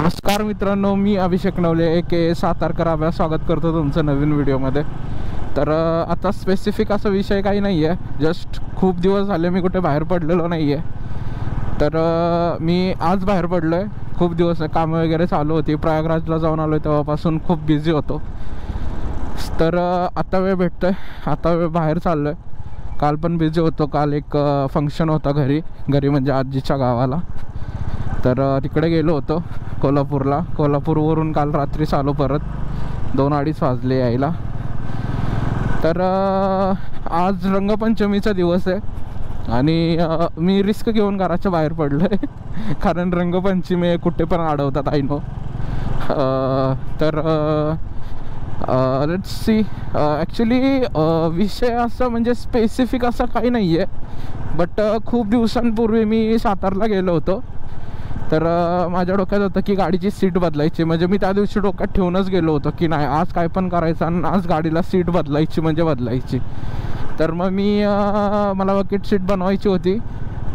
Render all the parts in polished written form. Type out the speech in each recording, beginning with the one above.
नमस्कार मित्रांनो, मी अभिषेक नवले के सातारकर आव्या स्वागत करतो तुमचं नवीन व्हिडिओमध्ये. तर आता स्पेसिफिक असा विषय काही नाही आहे, जस्ट खूप दिवस झाले मी कुठे बाहेर पडलेलो नाही आहे. तर मी आज बाहेर पडलो आहे. खूप दिवस कामं वगैरे चालू होती, प्रयागराजला जाऊन आलो आहे, तेव्हापासून खूप बिझी होतो. तर आता वेळ भेटतो आहे, आता वेळ बाहेर चाललो आहे. काल पण बिझी होतो, काल एक फंक्शन होता घरी म्हणजे आजीच्या गावाला. तर तिकडे गेलो होतो कोल्हापूरला. कोल्हापूरवरून काल रात्री चालू, परत 2-2:30 वाजले यायला. तर आज रंगपंचमीचा दिवस आहे आणि मी रिस्क घेऊन घराच्या बाहेर पडलो आहे कारण रंगपंचमी कुठे पण अडवतात, आय नो. तर लेट्स सी. ॲक्च्युली विषय असं म्हणजे स्पेसिफिक असं काही नाही आहे, बट खूप दिवसांपूर्वी मी सातारला गेलो होतो. तर माझ्या डोक्यात होतं की गाडीची सीट बदलायची. म्हणजे मी त्या दिवशी डोक्यात ठेवूनच गेलो होतो की नाही, आज काय पण करायचं आणि आज गाडीला सीट बदलायची म्हणजे बदलायची. तर मग मला बकेट सीट बनवायची होती,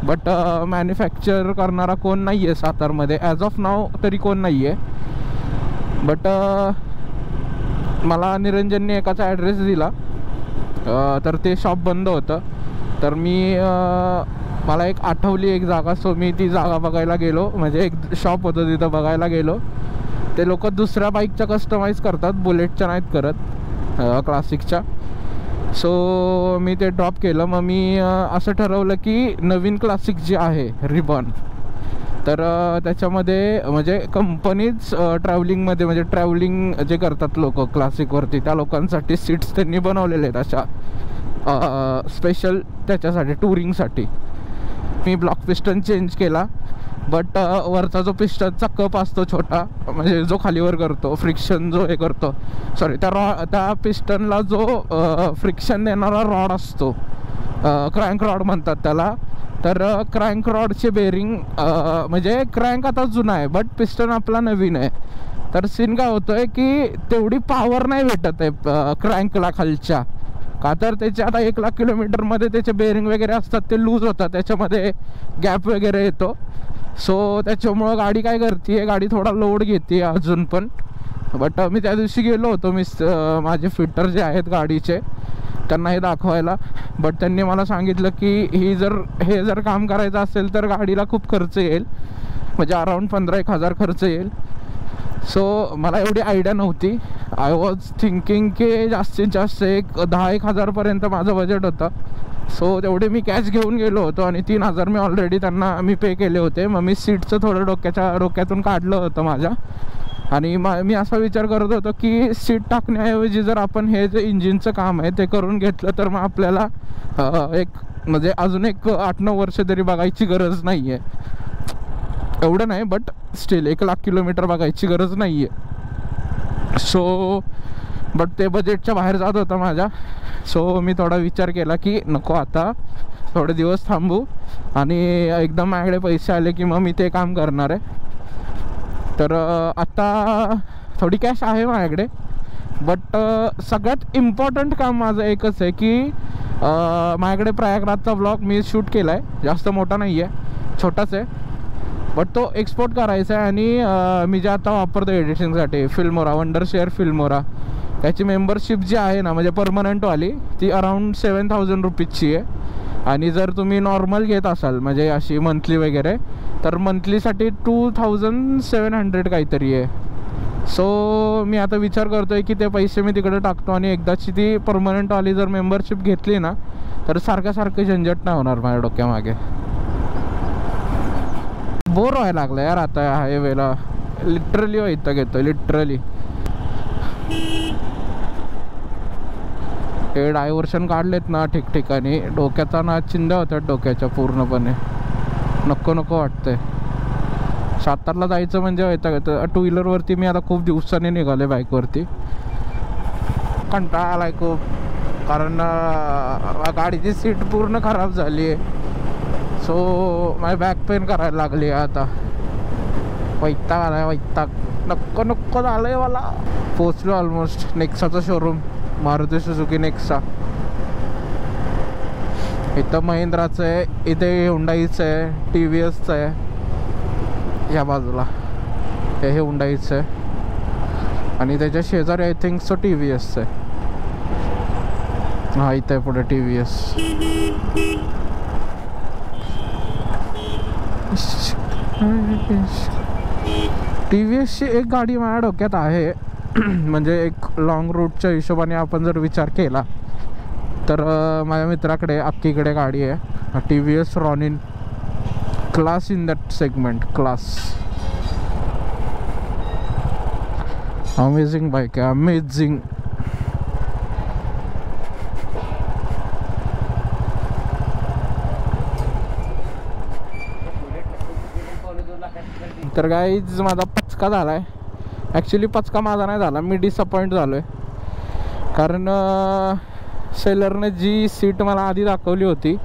बट मॅन्युफॅक्चर करणारा कोण नाही आहे सातारमध्ये ॲज ऑफ नाव, तरी कोण नाही आहे. बट मला निरंजनने एकाचा ॲड्रेस दिला, तर ते शॉप बंद होतं. तर मला एक आठवली एक जागा, सो मी ती जागा बघायला गेलो. म्हणजे एक शॉप होतं तिथं बघायला गेलो. ते लोक दुसऱ्या बाईकच्या कस्टमाइज करतात, बुलेटच्या नाहीत करत, क्लासिकच्या. सो मी ते ड्रॉप केलं. मग मी असं ठरवलं की नवीन क्लासिक जी आहे रिबॉन, तर त्याच्यामध्ये म्हणजे कंपनीज ट्रॅव्हलिंगमध्ये म्हणजे ट्रॅव्हलिंग जे करतात लोक क्लासिकवरती, त्या लोकांसाठी सीट्स त्यांनी बनवलेले आहेत अशा स्पेशल त्याच्यासाठी, टुरिंगसाठी. मी ब्लॉक पिस्टन चेंज केला, बट वरचा जो पिस्टनचा कप असतो छोटा, म्हणजे जो खालीवर करतो फ्रिक्शन, जो हे करतो, सॉरी त्या पिस्टनला जो फ्रिक्शन देणारा रॉड असतो, क्रँक रॉड म्हणतात त्याला. तर क्रँक रॉडचे बेरिंग, म्हणजे क्रँक आता जुना आहे बट पिस्टन आपला नवीन आहे. तर सीन काय होतं आहे की तेवढी पॉवर नाही भेटत आहे क्रँकला खालच्या, का तर त्याचे आता 1,00,000 किलोमीटरमध्ये त्याचे बेरिंग वगैरे असतात, ते लूज होतात, त्याच्यामध्ये गॅप वगैरे येतो. सो त्याच्यामुळं गाडी काय करते, गाडी थोडा लोड घेते अजून पण. बट मी त्या दिवशी गेलो होतो, माझे फिटर जे आहेत गाडीचे, त्यांना हे दाखवायला. बट त्यांनी मला सांगितलं की हे जर काम करायचं असेल तर गाडीला खूप खर्च येईल, म्हणजे अराऊंड 15,000 खर्च येईल. सो मला एवढी आयडिया नव्हती. आय वॉज थिंकिंग की जास्तीत जास्त 10,000-1,000पर्यंत माझं बजेट होतं. सो तेवढे मी कॅश घेऊन गेलो होतो आणि 3,000 मी ऑलरेडी त्यांना पे केले होते. मग मी सीटचं थोडं डोक्यातून काढलं होतं माझ्या. आणि मी असा विचार करत होतो की सीट टाकण्याऐवजी जर आपण हे जे इंजिनचं काम आहे ते करून घेतलं तर मग आपल्याला म्हणजे अजून 8-9 वर्ष तरी बघायची गरज नाही आहे. एवढं नाही, बट स्टील 1,00,000 किलोमीटर बघायची गरज नाही आहे. सो बट ते बजेटच्या बाहेर जात होतं माझ्या. सो मी थोडा विचार केला की नको, आता थोडे दिवस थांबू आणि एकदम माझ्याकडे पैसे आले की मग मी ते काम करणार आहे. तर आता थोडी कॅश आहे माझ्याकडे, बट सगळ्यात इम्पॉर्टंट काम माझं एकच आहे की माझ्याकडे प्रयागराजचा ब्लॉग मी शूट केला आहे, जास्त मोठा नाही आहे, छोटाच आहे, बट तो एक्सपोर्ट करायचा आहे. आणि मी जे आता वापरतो एडिटिंगसाठी फिल्मोरा, वंडरशेअर फिल्मोरा, त्याची मेंबरशिप जी आहे ना, म्हणजे परमनंटवाली, ती अराऊंड 7,000 रुपीजची आहे. आणि जर तुम्ही नॉर्मल घेत असाल म्हणजे अशी मंथली वगैरे, तर मंथलीसाठी 2,700 काहीतरी आहे. सो मी आता विचार करतो आहे की ते पैसे मी तिकडे टाकतो आणि एकदाची ती परमनंटवाली जर मेंबरशिप घेतली ना, तर सारखं झंझट नाही होणार माझ्या डोक्यामागे. बोर व्हायला लागलं यार आता हायवेला, लिटरली वैताग घेतो, लिटरली. हे डायव्हर्शन काढलेत ना ठिकठिकाणी, डोक्याचा ना चिंध्या होत्यात डोक्याच्या पूर्णपणे. नको वाटतंय. सातारला जायचं म्हणजे वैताग येतं. 2 व्हीलरवरती मी आता खूप दिवसांनी निघाले, बाईकवरती कंटाळा आलाय खूप, कारण गाडीची सीट पूर्ण खराब झाली आहे. सो माझी बॅक पेन करायला लागली आहे आता. वैताग आलाय, वैताग. नको झालंय मला. पोचलो ऑलमोस्ट. नेक्साचं शोरूम, मारुती सुझुकी नेक्सा. इथं महिंद्राचं आहे, इथे हुंडाईचं आहे, टी व्ही एसचं आहे या बाजूला. हे हुंडाईचं आहे आणि त्याच्या शेजारी आय थिंक सो TVSचं आहे. हा इथं आहे पुढे TVS. TVSची एक गाडी माझ्या डोक्यात आहे म्हणजे एक लॉंग रूटच्या हिशोबाने आपण जर विचार केला तर माझ्या मित्राकडे अक्कीकडे गाडी आहे TVS Ronin class in that segment. Class amazing bike आहे, अमेझिंग. तर गाईज माझा पचका झाला आहे. ॲक्च्युली पचका माझा नाही झाला, मी डिसअपॉइंट झालो आहे. कारण सेलरने जी सीट मला आधी दाखवली होती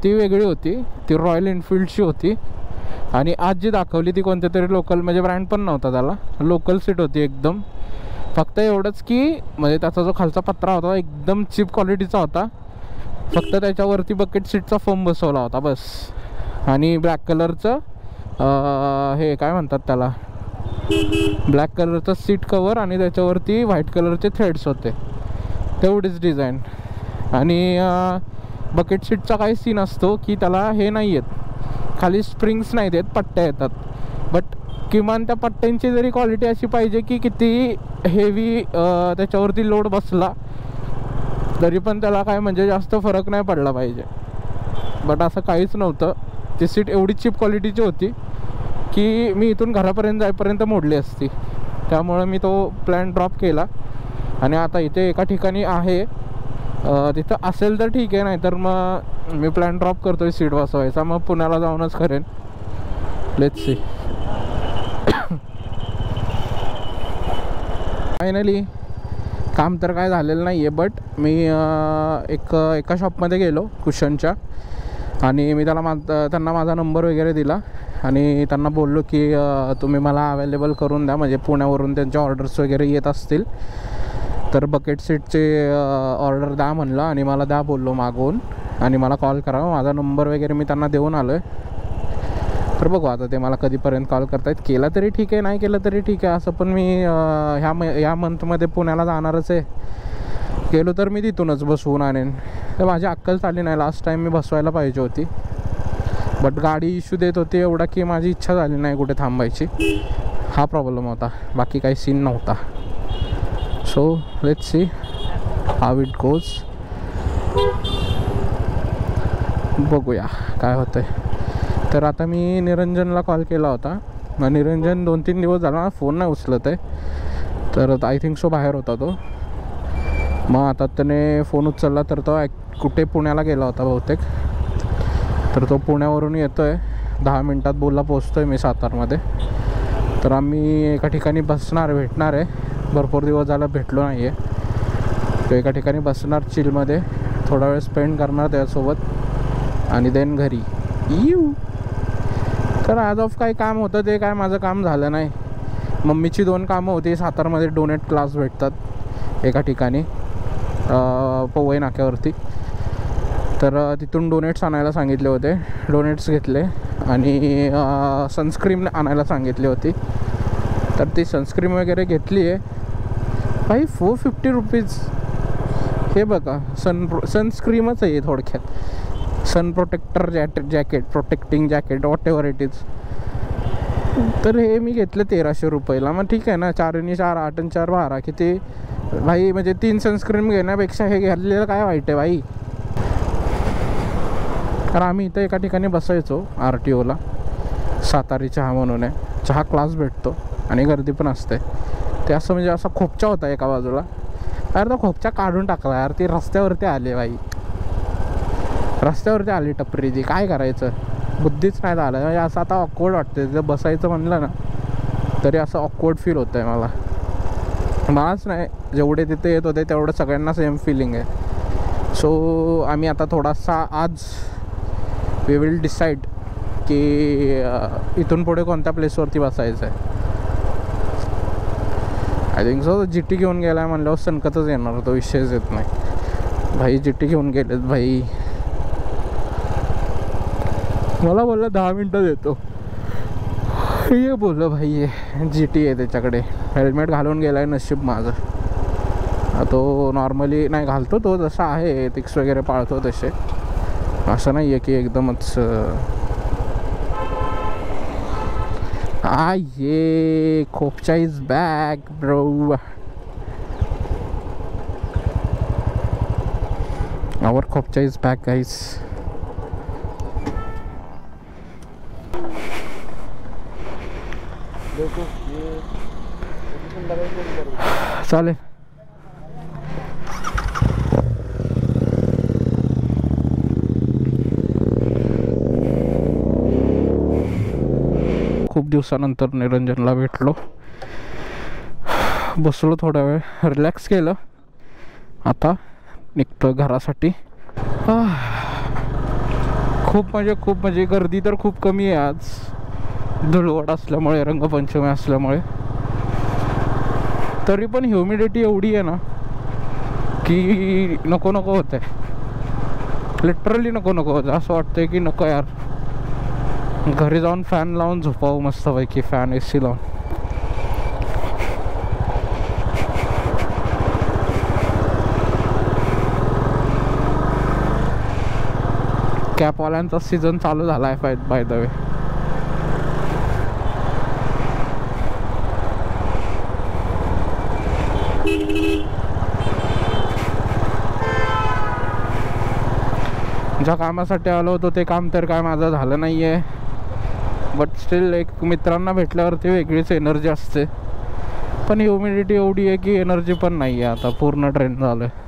ती वेगळी होती, ती रॉयल एनफिल्डची होती. आणि आज जी दाखवली ती कोणत्या तरी लोकल, म्हणजे ब्रँड पण नव्हता त्याला, लोकल सीट होती एकदम. फक्त एवढंच की म्हणजे त्याचा जो खालचा पत्रा होता एकदम चीप क्वालिटीचा होता. फक्त त्याच्यावरती बकेट सीटचा फोम बसवला होता बस. आणि ब्लॅक कलरचं हे काय म्हणतात त्याला, ब्लॅक कलरचं सीट कवर आणि त्याच्यावरती व्हाईट कलरचे थ्रेड्स होते, तेवढीच डिझाईन. आणि बकेट सीटचा काही सीन असतो की त्याला हे नाही आहेत, खाली स्प्रिंग्स नाही देत, पट्ट्या येतात. बट किमान त्या पट्ट्यांची जरी क्वालिटी अशी पाहिजे की किती हेवी त्याच्यावरती लोड बसला तरी पण त्याला काय म्हणजे जास्त फरक नाही पडला पाहिजे. बट असं काहीच नव्हतं. ती सीट एवढी चीप क्वालिटीची होती की मी इथून घरापर्यंत जाईपर्यंत मोडली असती. त्यामुळं मी तो प्लॅन ड्रॉप केला. आणि आता इथे एका ठिकाणी आहे, तिथं असेल तर ठीक आहे, नाहीतर मग मी प्लॅन ड्रॉप करतो आहे सीट बसवायचा. मग पुण्याला जाऊनच करेन. Let's see. फायनली काम तर काय झालेलं नाही आहे. बट मी एका शॉपमध्ये गेलो कुशनच्या आणि मी त्यांना माझा नंबर वगैरे दिला आणि त्यांना बोललो की तुम्ही मला अवेलेबल करून द्या, म्हणजे पुण्यावरून त्यांच्या ऑर्डर्स वगैरे येत असतील तर बकेट सीटचे ऑर्डर द्या म्हणलं. आणि मला द्या बोललो मागवून आणि मला कॉल करा. माझा नंबर वगैरे मी त्यांना देऊन आलो आहे. तर बघू आता ते मला कधीपर्यंत कॉल करतायत. केला तरी ठीक आहे, नाही केलं तरी ठीक आहे. असं पण मी ह्या मंथमध्ये पुण्याला जाणारच आहे. गेलो तर मी तिथूनच बसवून आणेन. तर माझी अक्कल चालली नाही. लास्ट टाईम मी बसवायला पाहिजे होती, बट गाडी इश्यू देत होती एवढा की माझी इच्छा झाली नाही कुठे थांबायची. हा प्रॉब्लेम होता, बाकी काही सीन नव्हता. So let's see how it goes. बघूया काय होतंय. तर आता मी निरंजनला कॉल केला होता. निरंजन 2-3 दिवस झाला फोन नाही उचलत आहे. तर आय थिंक सो बाहेर होता तो. मग आता त्याने फोन उचलला तर तो कुठे पुण्याला गेला होता बहुतेक. तर तो पुण्यावरून येतो आहे. 10 मिनटात बोलला पोचतो आहे मी सातारमध्ये. तर आम्ही एका ठिकाणी भेटणार आहे. भरपूर दिवस झाला भेटलो नाही आहे. तो एका ठिकाणी बसणार चिलमध्ये, थोडा वेळ स्पेंड करणार त्यासोबत आणि देन घरी येऊ. तर आज ऑफ काही काम होतं ते काय माझं काम झालं नाही. मम्मीची 2 कामं होती. सातारमध्ये डोनेट क्लास भेटतात एका ठिकाणी पवई नाक्यावरती. तर तिथून डोनेट्स आणायला सांगितले होते. डोनेट्स घेतले आणि सनस्क्रीम आणायला सांगितली होती. तर ती सनस्क्रीम वगैरे घेतली आहे. भाई 450 रुपीज. हे बघा सनस्क्रीमच आहे थोडक्यात. Sun protector jacket, protecting jacket, whatever it is. तर हे मी घेतलं 1300 रुपयाला. मग ठीक आहे ना, 4 आणि 4 8 आणि 4 12 किती भाई. म्हणजे 3 सनस्क्रीम घेण्यापेक्षा हे घेतलेलं काय वाईट आहे भाई. कारण आम्ही इथं एका ठिकाणी बसायचो RTOला, सातारी चहा म्हणून आहे. चहा क्लास भेटतो आणि गर्दी पण असते. ते असं म्हणजे असा खोपचा होता एका बाजूला. यार तो खोपचा काढून टाकला यार. ती रस्त्यावरती आले बाई, रस्त्यावरती आली टपरी ती. काय करायचं, बुद्धीच नाही झालं. म्हणजे असं आता ऑकवर्ड वाटतं तिथं बसायचं म्हणलं ना तरी असं ऑकवर्ड फील होतं आहे मला. मलाच नाही, जेवढे तिथे येत होते तेवढं सगळ्यांना सेम फिलिंग आहे. सो आम्ही आता थोडासा आज वी विल डिसाईड की इथून पुढे कोणत्या प्लेसवरती बसायचं आहे. आय थिंक सो GT घेऊन गेला आहे म्हणल्यावर सनकतच येणार, तो विषयच येत नाही भाई. GT घेऊन गेलेत भाई. मला बोलला 10 मिनटात येतो. ये बोल भाई, ये GT आहे त्याच्याकडे, हेल्मेट घालून गेलाय नशीब माझं. तो नॉर्मली नाही घालतो, तो जसा आहे एथिक्स वगैरे पाळतो तसे, असं नाही आहे की एकदमच. ये खोपचा is back bro. Our Khopcha is back guys. चालेल. खूप दिवसानंतर निरंजनला भेटलो, बसलो थोडा वेळ, रिलॅक्स केलं, आता निघतो घरासाठी. खूप म्हणजे गर्दी तर खूप कमी आहे आज, धुळवड असल्यामुळे, रंगपंचमी असल्यामुळे. तरी पण ह्युमिडिटी एवढी आहे ना की नको नको होत आहे, लिटरली नको नको होतं. असं वाटतंय की नको यार, घरी जाऊन फॅन लावून झोपावं मस्तपैकी, फॅन AC लावून. कॅपवाल्यांचा सीझन चालू झाला आहे बाय द वे. ज्या कामासाठी आलो होतो ते काम तर काय माझं झालं नाही आहे, बट स्टील एक मित्रांना भेटल्यावरती वेगळीच एनर्जी असते. पण ह्युमिडिटी एवढी आहे की एनर्जी पण नाही आहे, आता पूर्ण ड्रेन झालं आहे.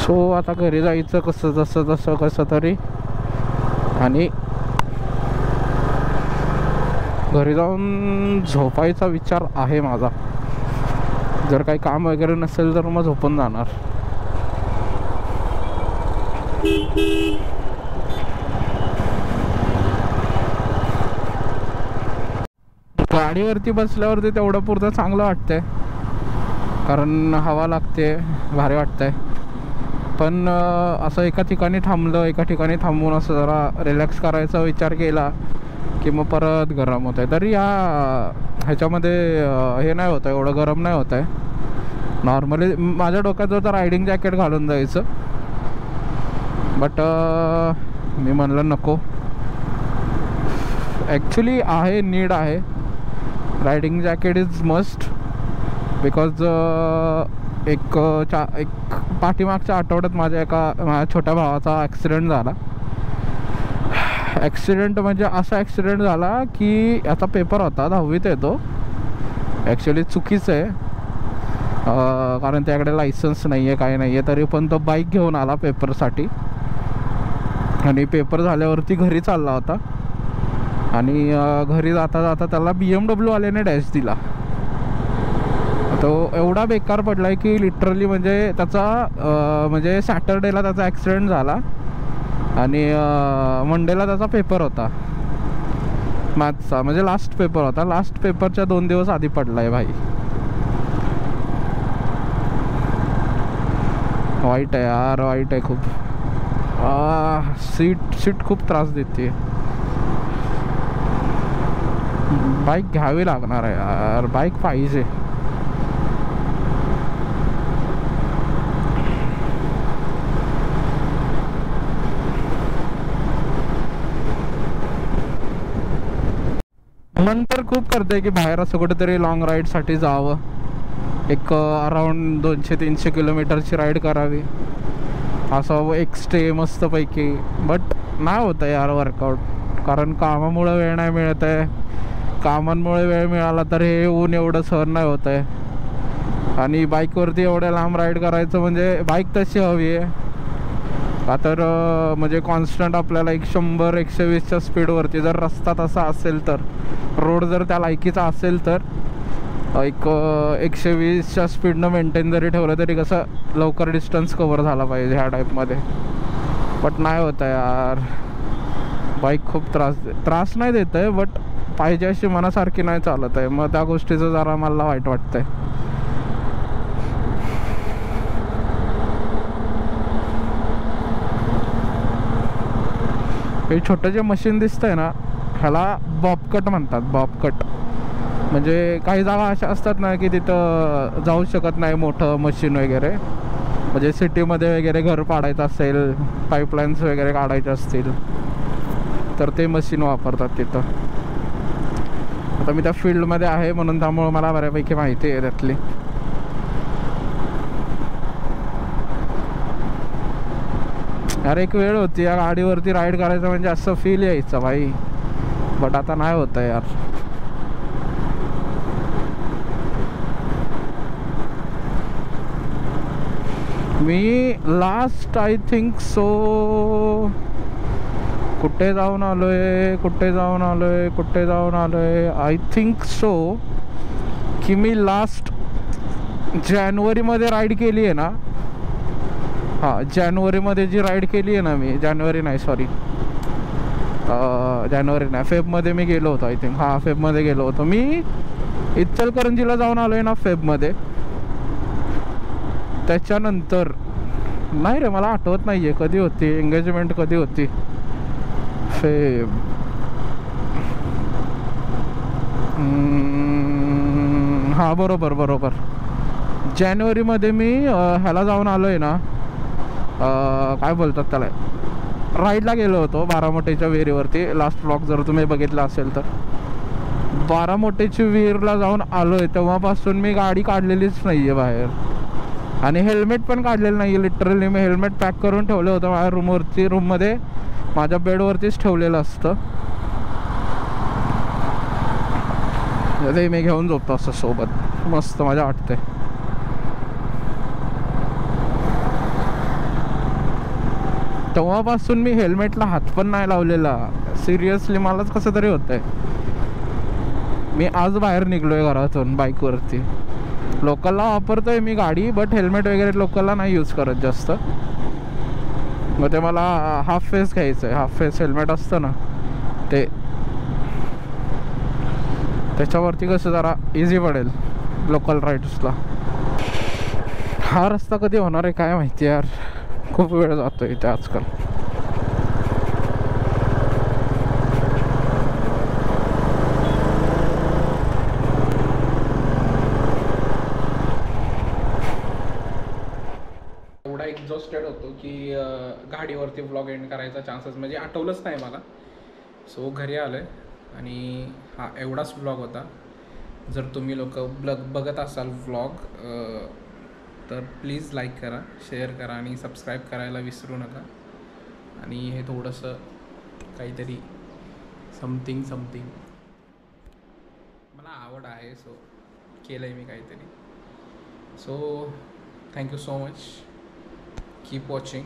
सो आता घरी जायचं कसं तरी, आणि घरी जाऊन झोपायचा विचार आहे माझा. जर काही काम वगैरे नसेल तर मग झोपून जाणार. गाडीवरती बसल्यावरती तेवढं पुरतं चांगलं वाटतंय, कारण हवा लागते, भारी वाटतंय. पण असं एका ठिकाणी थांबून असं जरा रिलॅक्स करायचा विचार केला की मग परत गरम होत आहे. तरी ह्याच्यामध्ये हे नाही होत आहे, एवढं गरम नाही होत आहे. नॉर्मली माझ्या डोक्यात होतं रायडिंग जॅकेट घालून जायचं, बट मी म्हणलं नको. ॲक्च्युली नीड आहे, riding jacket is must, because एक पाठीमागच्या आठवड्यात माझ्या छोट्या भावाचा ॲक्सिडेंट झाला. ॲक्सिडेंट म्हणजे असा ॲक्सिडेंट झाला की याचा पेपर होता, 10वीत येतो. ॲक्च्युली चुकीचं आहे, कारण त्याकडे लायसन्स नाही आहे, काही नाही आहे. तरी पण तो बाईक घेऊन आला पेपरसाठी, आणि पेपर झाल्यावरती घरी चालला होता, आणि घरी जाता जाता त्याला BMW वाल्याने डॅश दिला. तो एवढा बेकार पडला आहे की लिटरली म्हणजे त्याचा म्हणजे सॅटर्डेला त्याचा ॲक्सिडेंट झाला, आणि मंडेला त्याचा पेपर होता मॅथ्सचा, म्हणजे लास्ट पेपर होता. लास्ट पेपरच्या 2 दिवस आधी पडला आहे भाई. वाईट आहे यार, वाईट आहे खूप. सीट खूप त्रास देते. बाईक घ्यावी लागणार आहे यार, बाईक पाहिजे. मन तर खूप करते की बाहेर असं कुठेतरी लॉंग राईडसाठी जावं, एक अराउंड 200-300 किलोमीटरची राईड करावी, असं एक स्टे मस्तपैकी. बट नाही होत आहे यार वर्कआउट, कारण कामामुळे वेळ नाही मिळत आहे. कामांमुळे वेळ मिळाला तर हे ऊन एवढं सहन नाही होत आहे, आणि बाईकवरती एवढ्या लांब राईड करायचं म्हणजे बाईक तशी हवी आहे का तर म्हणजे कॉन्स्टंट आपल्याला 100-120च्या स्पीडवरती, जर रस्ता तसा असेल तर, रोड जर त्या लायकीचा असेल तर, एक 120च्या स्पीडनं मेंटेन जरी ठेवलं तरी कसं लवकर डिस्टन्स कवर झाला पाहिजे ह्या टाईपमध्ये. बट नाही होत आहे यार, बाईक खूप त्रास नाही देत आहे, बट पाहिजे अशी मनासारखी नाही चालत आहे. मग त्या गोष्टीचं जरा मला वाईट वाटतंय. हे छोटं जे मशीन दिसतंय ना, ह्याला बॉबकट म्हणतात. बॉबकट म्हणजे काही जागा अशा असतात ना की तिथं जाऊ शकत नाही मोठं मशीन वगैरे, म्हणजे सिटीमध्ये वगैरे घर पाडायचं असेल, पाईपलाईन्स वगैरे काढायचे असतील तर ते मशीन वापरतात तिथं. आता मी त्या फील्डमध्ये आहे म्हणून त्यामुळं मला बऱ्यापैकी माहिती आहे त्यातली. यार एक वेळ होती या गाडीवरती राईड करायचं म्हणजे असं फील यायचं भाई, बट आता नाही होतं यार. मी लास्ट आय थिंक सो कुठे जाऊन आलोय आय थिंक सो की मी लास्ट जानेवारीमध्ये राईड केली आहे ना. हां, जानेवारीमध्ये जी राईड केली आहे ना मी, जानेवारी नाही फेबमध्ये मी गेलो होतो आय थिंक. हां, फेबमध्ये गेलो होतो मी. इचलकरंजीला जाऊन आलो आहे ना फेबमध्ये. त्याच्यानंतर नाही रे, मला आठवत नाही आहे कधी होती एंगेजमेंट, कधी होती फेब. हां बरोबर जानेवारीमध्ये मी ह्याला जाऊन आलो आहे ना, काय बोलतात त्याला, राईडला गेलो होतो बारामोटेच्या विहिरीवरती. लास्ट ब्लॉग जर तुम्ही बघितला असेल तर बारामोटेची विहीरला जाऊन आलो आहे. तेव्हापासून मी गाडी काढलेलीच नाही आहे बाहेर, आणि हेल्मेट पण काढलेलं नाही आहे. लिटरली मी हेल्मेट पॅक करून ठेवलं होतं माझ्या रूममध्ये, माझ्या बेडवरतीच ठेवलेलं असतं. ते मी घेऊन झोपतो असं सोबत, मस्त मजा वाटते. तेव्हापासून मी हेल्मेटला हात पण नाही लावलेला. सिरियसली मलाच कसं तरी होतंय. मी आज बाहेर निघलोय घरातून बाईकवरती. लोकलला वापरतोय मी गाडी, बट हेल्मेट वगैरे लोकलला नाही यूज करत जास्त. मग ते मला हाफ फेस घ्यायचं आहे. हाफ फेस हेल्मेट असतं ना ते, त्याच्यावरती कसं जरा इझी पडेल लोकल राईड्सला. हा रस्ता कधी होणार आहे काय माहिती यार, खूप वेळ जातो इथे आजकाल. एवढा एक्झॉस्टेड होतो की गाडीवरती व्लॉग एंड करायचा चान्सेस म्हणजे आठवलंच नाही मला. सो घरी आलो आहे आणि हा एवढाच व्लॉग होता. जर तुम्ही लोक बघत असाल व्लॉग तर प्लीज लाईक करा, शेअर करा आणि सबस्क्राईब करायला विसरू नका. आणि हे थोडंसं काहीतरी समथिंग मला आवड आहे, सो केलं आहे मी काहीतरी. So thank you so much, keep watching.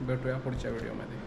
भेटूया पुढच्या व्हिडिओमध्ये.